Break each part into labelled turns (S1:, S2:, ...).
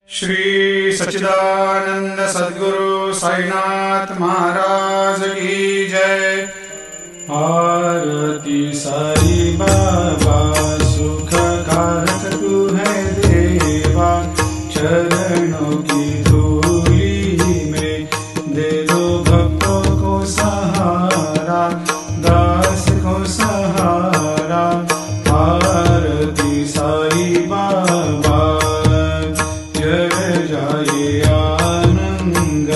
S1: श्री सच्चिदानंद सद्गुरु साईनाथ महाराज की जय। आरती साई बाबा सुख कारक तू है देवा, चरणों की धूली में दे दो भक्तों को सहारा, दास को सहारा। आरती साई बाबा जय जाए आनंद,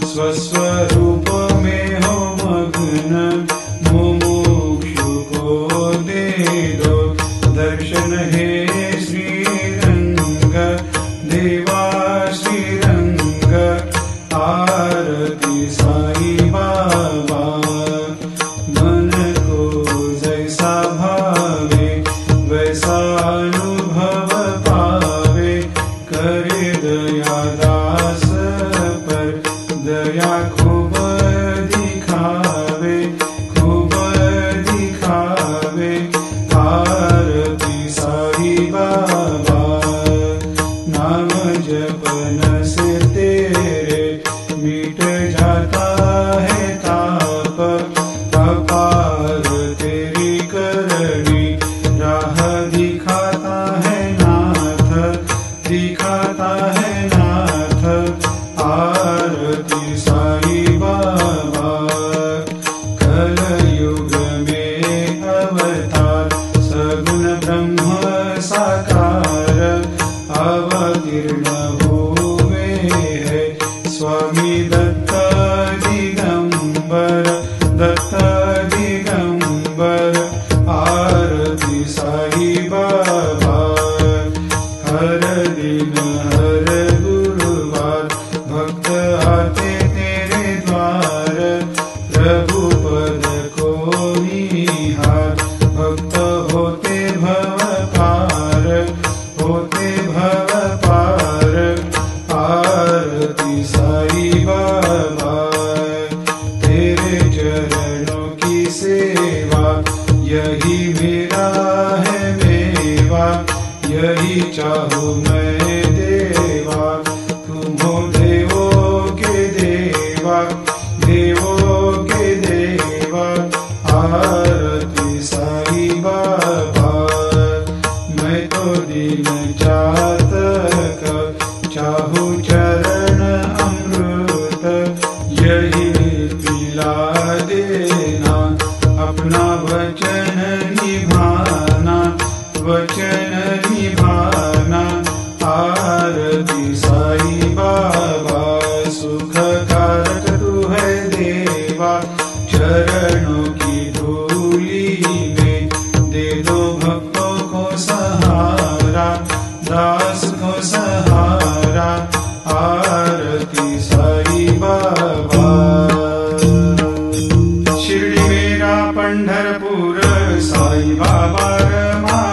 S1: स्वस्वरूप में हो मग्न, मुमुक्षु को दे दो दर्शन हे श्रीरंग, देवा श्रीरंग। आरती साई बाबा मन को जैसा भावे वैसा अनुभव पावे, करे दया दास पर दया खूब दिखावे, खूब दिखावे। आरती साई बाबा नाम जपन से तेरे मिट जाता है ताप, अपार तेरी करनी राह दिखाता है नाथ, दिखाता है नाथ। आरती साई बाबा कलयुग में अवतार, सगुण ब्रह्म साकार अवतीर्ण हुए है स्वामी दत्त दिगंबर, दत्त दिगंबर। आरती साई बाबा हर दिन हर गुरुवार भक्त आते तेरे द्वार, प्रभु पद को निहार, भक्त होते भव पार, होते भव पार। आरती साई बाबा तेरे चरणों की सेवा, यही मेरा है मेवा, यही चाहूँ मैं देवा। तुम हो देवों के देवा, देवों के देवा। आरती साई बाबा मैं तो दिन चातक, चाहूँ चरण अमृत, यही पिला देना, अपना वचन निभाना, वचन निभाना। आरती साई बाबा सुख कारक तू है देवा, चरणों की धूली में दे दो भक्तों को सहारा, दास को सहारा। आरती साई बाबा शिरडी मेरा पंढरपूर, साई बाबा रमा